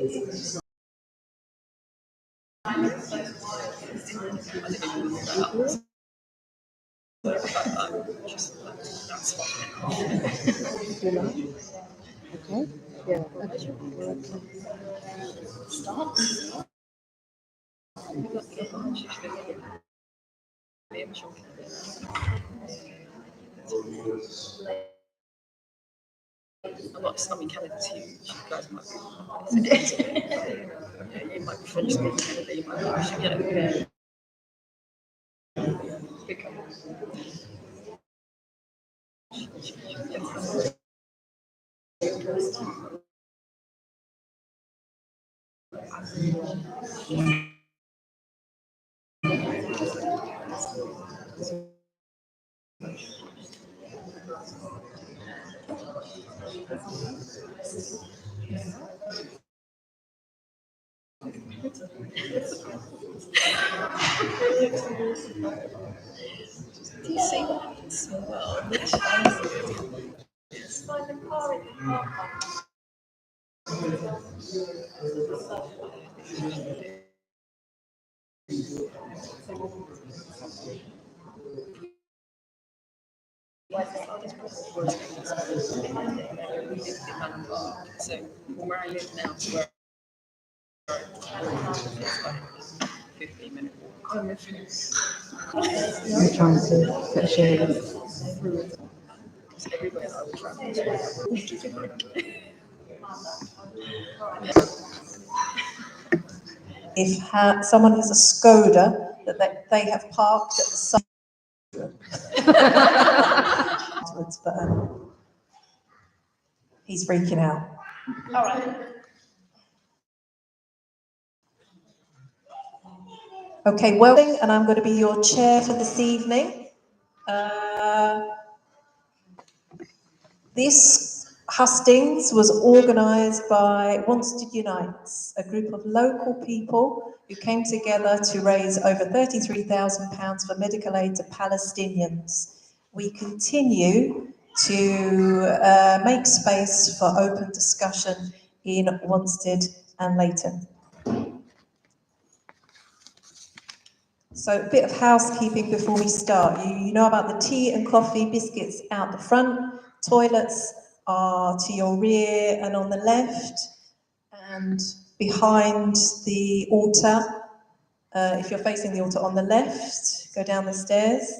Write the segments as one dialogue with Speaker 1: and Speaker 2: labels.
Speaker 1: Okay. Yeah.
Speaker 2: I'm not just, I mean, Canada's huge. You guys might be, you might be French speaking Canada, you might be, big Do you see what happens so well? It's like the car in the car park. So from where I live now to where it's like 15-minute walk.
Speaker 1: I'm trying to put a share in.
Speaker 2: Everywhere I would travel to.
Speaker 3: If someone has a Skoda that they have parked at the side afterwards, but he's freaking out. All right. Okay, well, and I'm going to be your chair for this evening. This Hustings was organised by Wanstead Unites, a group of local people who came together to raise over £33,000 for medical aid to Palestinians. We continue to make space for open discussion in Wanstead and Leyton. So a bit of housekeeping before we start. You know about the tea and coffee biscuits out the front. Toilets are to your rear and on the left and behind the altar. If you're facing the altar on the left, go down the stairs.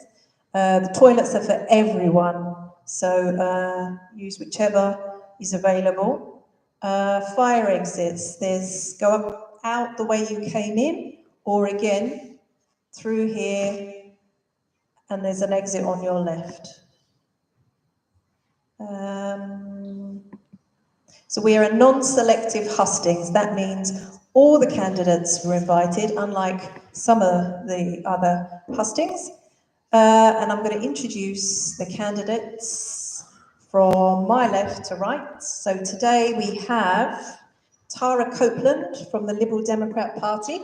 Speaker 3: The toilets are for everyone, so use whichever is available. Fire exits, go up out the way you came in, or again, through here, and there's an exit on your left. So we are a non-selective hustings. That means all the candidates were invited, unlike some of the other hustings. And I'm going to introduce the candidates from my left to right. So today we have Tara Copeland from the Liberal Democrat Party,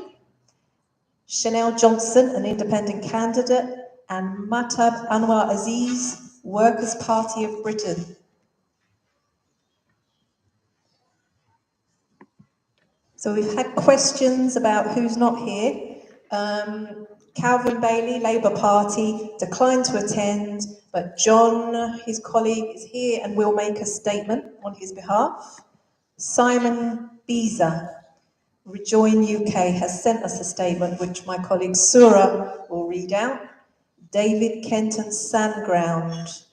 Speaker 3: Chanel Johnson, an independent candidate, and Mahtab Anwar Aziz, Workers' Party of Britain. So we've had questions about who's not here. Calvin Bailey, Labour Party, declined to attend, but John, his colleague, is here and will make a statement on his behalf. Simon Beezer, Rejoin UK, has sent us a statement which my colleague Sura will read out. David Kenton Sandground,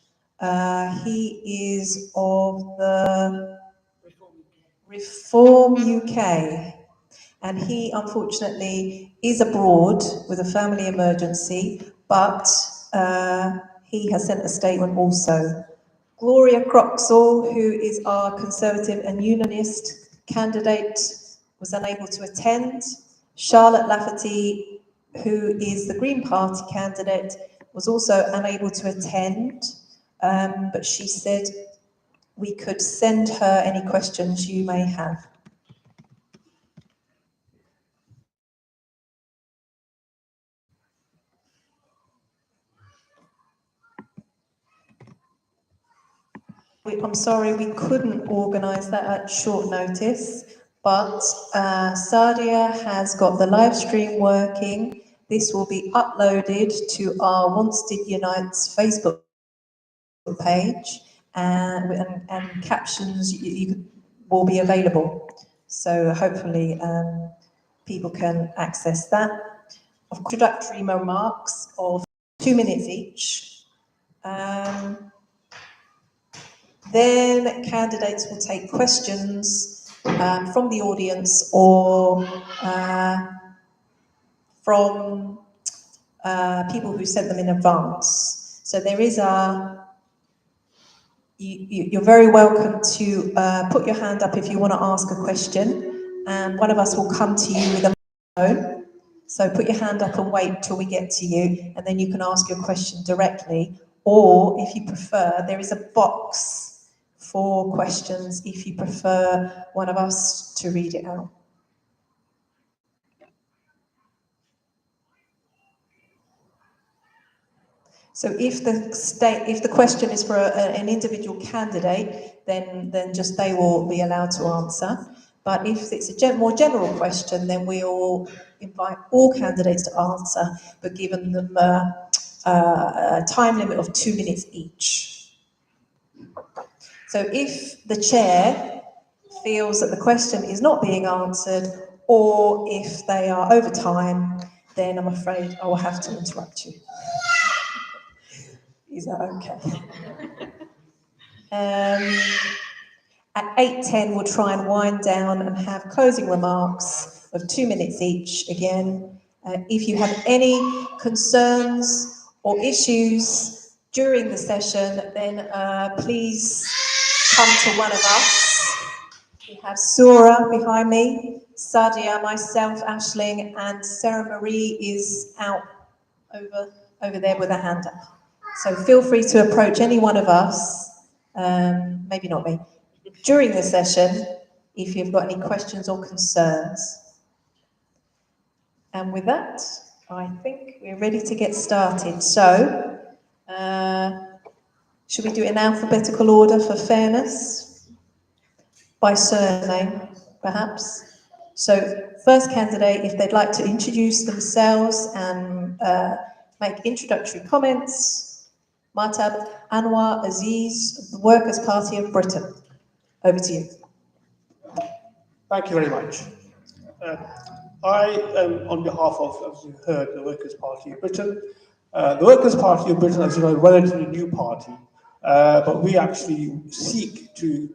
Speaker 3: he is of the Reform UK, and he unfortunately is abroad with a family emergency, but he has sent a statement also. Gloria Croxall, who is our Conservative and Unionist candidate, was unable to attend. Charlotte Lafferty, who is the Green Party candidate, was also unable to attend, but she said we could send her any questions you may have. I'm sorry, we couldn't organise that at short notice, but Sadia has got the live stream working. This will be uploaded to our Wanstead Unites Facebook page, and captions will be available. So hopefully people can access that. Of introductory remarks of 2 minutes each. Then candidates will take questions from the audience or from people who sent them in advance. So there is you're very welcome to put your hand up if you want to ask a question, and one of us will come to you with a microphone. So put your hand up and wait till we get to you, and then you can ask your question directly. Or if you prefer, there is a box for questions if you prefer one of us to read it out. So if the question is for an individual candidate, then just they will be allowed to answer. But if it's a more general question, then we'll invite all candidates to answer, but given them a time limit of 2 minutes each. So if the chair feels that the question is not being answered, or if they are over time, then I'm afraid I will have to interrupt you. Is that okay? At 8:10, we'll try and wind down and have closing remarks of 2 minutes each again. If you have any concerns or issues during the session, then please come to one of us. We have Sura behind me, Sadia, myself, Aisling, and Sarah Marie is out over there with a hand up. So feel free to approach any one of us, maybe not me, during the session if you've got any questions or concerns. And with that, I think we're ready to get started. So, should we do it in alphabetical order for fairness? By surname, perhaps? So, first candidate, if they'd like to introduce themselves and make introductory comments. Mahtab Anwar Aziz, of the Workers' Party of Britain. Over to you.
Speaker 4: Thank you very much. I am on behalf of, as you heard, the Workers' Party of Britain. The Workers' Party of Britain, as you know, is a relatively new party, but we actually seek to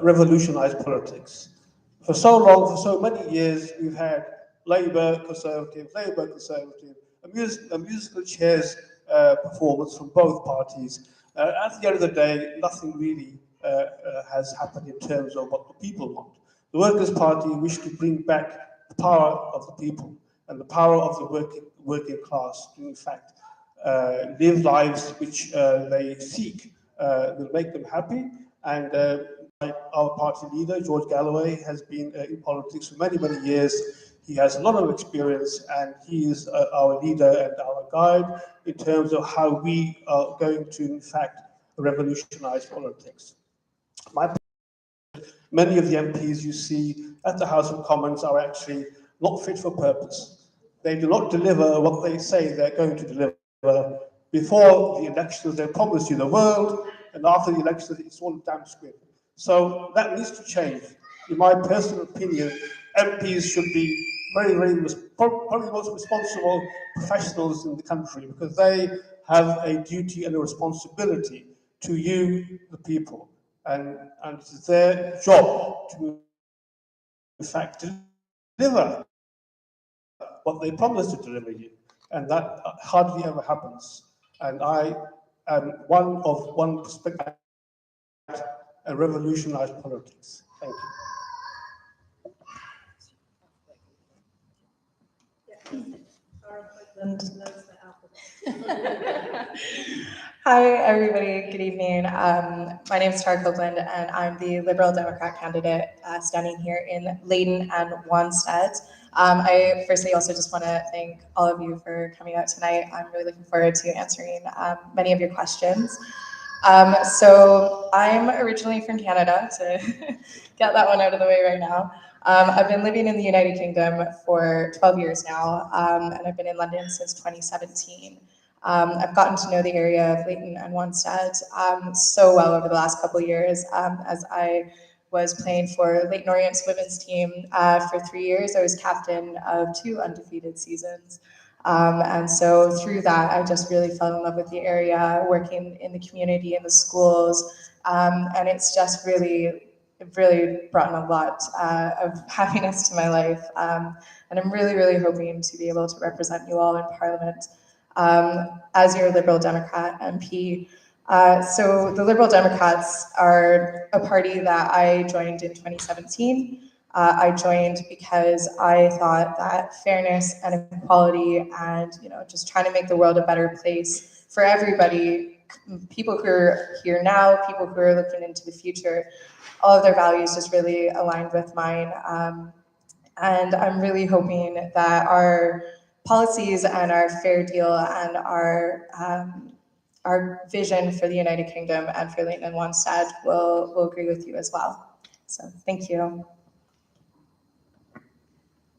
Speaker 4: revolutionise politics. For so long, for so many years, we've had Labour, Conservative, a musical chairs performance from both parties. At the end of the day, nothing really has happened in terms of what the people want. The Workers' Party wish to bring back the power of the people and the power of the working class to, in fact, live lives which they seek will make them happy. And our party leader, George Galloway, has been in politics for many, many years. He has a lot of experience, and he is our leader and our guide in terms of how we are going to, in fact, revolutionise politics. Many of the MPs you see at the House of Commons are actually not fit for purpose. They do not deliver what they say they're going to deliver. Before the elections, they promise you the world, and after the elections, it's all damn squib. So that needs to change. In my personal opinion, MPs should be probably the most responsible professionals in the country, because they have a duty and a responsibility to you, the people. And it's their job to, in fact, deliver what they promise to deliver you. And that hardly ever happens. And I am one perspective and revolutionise politics. Thank
Speaker 3: you.
Speaker 5: Hi, everybody. Good evening. My name is Tara Copeland, and I'm the Liberal Democrat candidate standing here in Leyton and Wanstead. I firstly also just want to thank all of you for coming out tonight. I'm really looking forward to answering many of your questions. So I'm originally from Canada, to get that one out of the way right now. I've been living in the United Kingdom for 12 years now, and I've been in London since 2017. I've gotten to know the area of Leyton and Wanstead so well over the last couple of years, as I was playing for Leyton Orient's women's team for 3 years. I was captain of 2 undefeated seasons. And so through that, I just really fell in love with the area, working in the community, in the schools, and it's just really brought in a lot of happiness to my life. And I'm really hoping to be able to represent you all in Parliament as your Liberal Democrat MP. So the Liberal Democrats are a party that I joined in 2017. I joined because I thought that fairness and equality and just trying to make the world a better place for everybody, people who are here now, people who are looking into the future, all of their values just really aligned with mine. And I'm really hoping that our policies and our fair deal and our vision for the United Kingdom and for Leyton and Wanstead will agree with you as well. So thank you.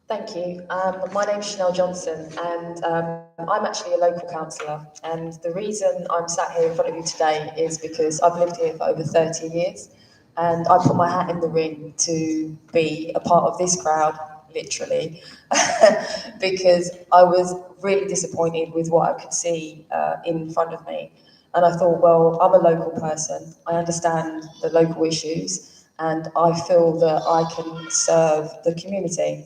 Speaker 2: Thank you. My name's Chanel Johnson, and I'm actually a local councillor. And the reason I'm sat here in front of you today is because I've lived here for over 30 years, and I put my hat in the ring to be a part of this crowd, literally, because I was really disappointed with what I could see in front of me. And I thought, well, I'm a local person. I understand the local issues, and I feel that I can serve the community.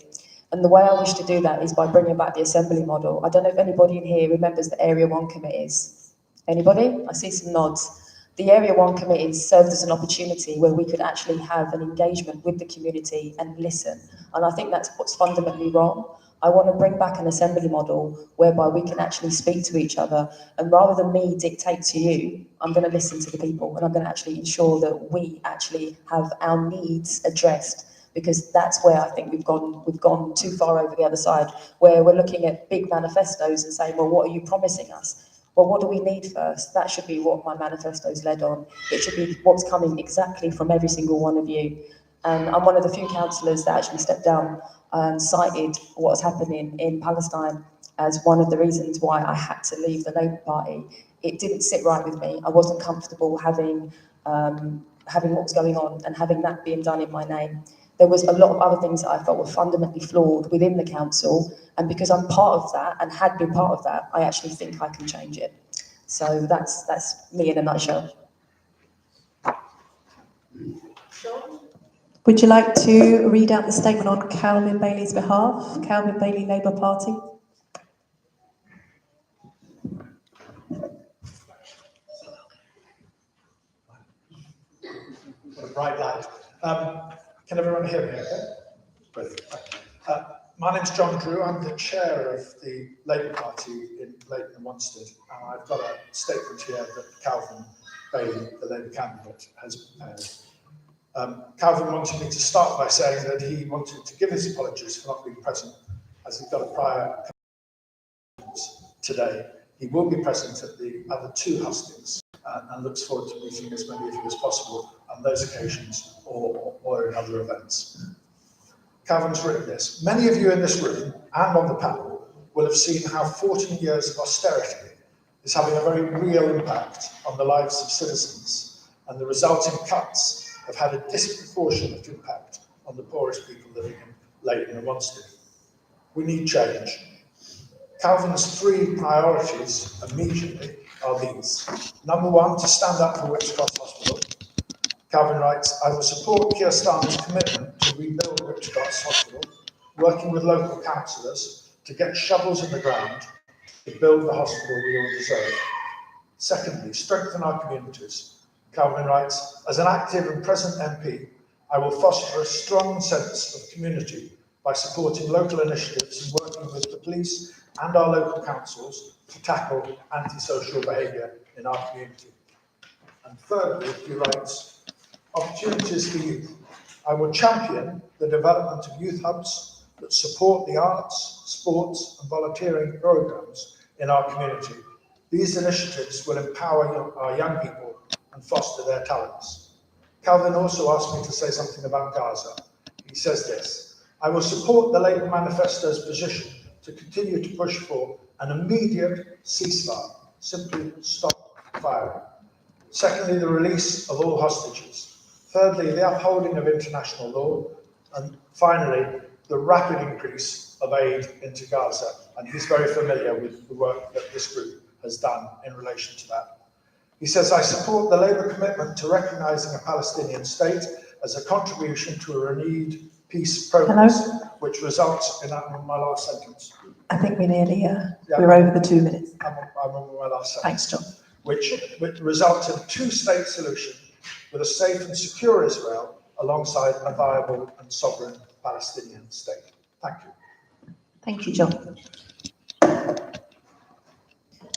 Speaker 2: And the way I wish to do that is by bringing back the assembly model. I don't know if anybody in here remembers the Area 1 committees. Anybody? I see some nods. The Area 1 committees served as an opportunity where we could actually have an engagement with the community and listen. And I think that's what's fundamentally wrong. I want to bring back an assembly model whereby we can actually speak to each other. And rather than me dictate to you, I'm going to listen to the people, and I'm going to actually ensure that we actually have our needs addressed. Because that's where I think we've gone too far over the other side, where we're looking at big manifestos and saying, well, what are you promising us? Well, what do we need first? That should be what my manifesto's led on. It should be what's coming exactly from every single one of you. And I'm one of the few councillors that actually stepped down and cited what's happening in Palestine as one of the reasons why I had to leave the Labour Party. It didn't sit right with me. I wasn't comfortable having what was going on and having that being done in my name. There was a lot of other things that I felt were fundamentally flawed within the council, and because I'm part of that and had been part of that, I actually think I can change it. So that's me in a nutshell.
Speaker 3: Would you like to read out the statement on Calvin Bailey's behalf? Calvin Bailey, Labour Party.
Speaker 6: What a bright light. Can everyone hear me okay? Brilliant. My name's John Drew. I'm the chair of the Labour Party in Leyton and Wanstead. And I've got a statement here that Calvin Bailey, the Labour candidate, has prepared. Calvin wanted me to start by saying that he wanted to give his apologies for not being present, as he's got a prior commitment today. He will be present at the other 2 hustings and looks forward to meeting as many of you as possible on those occasions or in other events. Calvin's written this. Many of you in this room and on the panel will have seen how 14 years of austerity is having a very real impact on the lives of citizens, and the resulting cuts have had a disproportionate impact on the poorest people living in Leyton and Wanstead. We need change. Calvin's 3 priorities immediately are these. Number 1, to stand up for Whipps Cross Hospital. Calvin writes, I will support Keir Starmer's commitment to rebuild Whipps Cross Hospital, working with local councillors to get shovels in the ground to build the hospital we all deserve. Secondly, strengthen our communities. Calvin writes, as an active and present MP, I will foster a strong sense of community by supporting local initiatives and working with the police and our local councils to tackle antisocial behaviour in our community. And thirdly, he writes, opportunities for youth. I will champion the development of youth hubs that support the arts, sports and volunteering programmes in our community. These initiatives will empower our young people and foster their talents. Calvin also asked me to say something about Gaza. He He says this: I will support the Labour manifesto's position to continue to push for an immediate ceasefire, simply stop firing. Secondly, the release of all hostages. Thirdly, the upholding of international law. And finally, the rapid increase of aid into Gaza. And he's very familiar with the work that this group has done in relation to that. He says, I support the Labour commitment to recognising a Palestinian state as a contribution to a renewed peace progress, which results in that, my last sentence.
Speaker 3: I think we're nearly, we're over the 2 minutes.
Speaker 6: I'm on my last sentence.
Speaker 3: Thanks, John.
Speaker 6: Which results in a two-state solution with a safe and secure Israel alongside a viable and sovereign Palestinian state. Thank you.
Speaker 3: Thank you, John.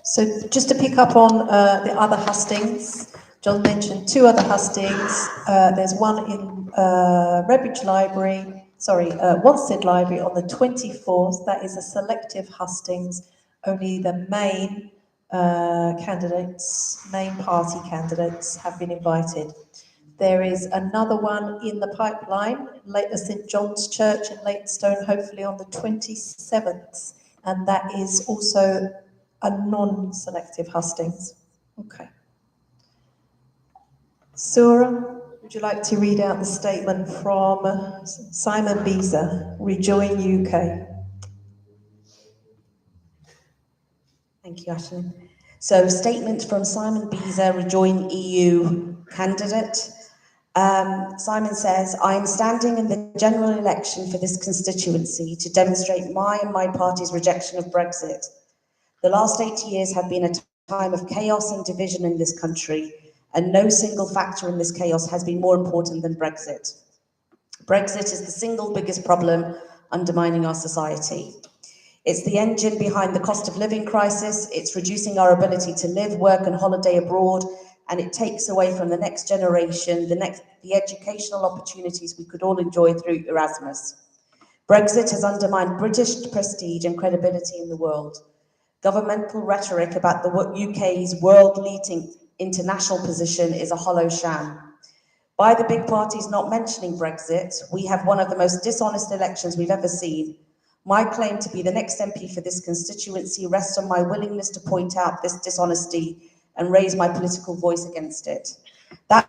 Speaker 3: So just to pick up on the other hustings, John mentioned 2 other hustings. There's one in Wanstead Library on the 24th. That is a selective hustings. Only the main main party candidates have been invited. There is another one in the pipeline, St John's Church in Leyton, hopefully on the 27th, and that is also a non-selective hustings. Okay. Sura, would you like to read out the statement from Simon Beezer, Rejoin UK?
Speaker 7: Thank you, Ashley. So, statement from Simon Beezer, Rejoin EU candidate. Simon says, I am standing in the general election for this constituency to demonstrate my and my party's rejection of Brexit. The last 80 years have been a time of chaos and division in this country, and no single factor in this chaos has been more important than Brexit. Brexit is the single biggest problem undermining our society. It's the engine behind the cost of living crisis, it's reducing our ability to live, work and holiday abroad, and it takes away from the next generation the educational opportunities we could all enjoy through Erasmus. Brexit has undermined British prestige and credibility in the world. Governmental rhetoric about the UK's world-leading international position is a hollow sham. By the big parties not mentioning Brexit, we have one of the most dishonest elections we've ever seen. My claim to be the next MP for this constituency rests on my willingness to point out this dishonesty and raise my political voice against it. That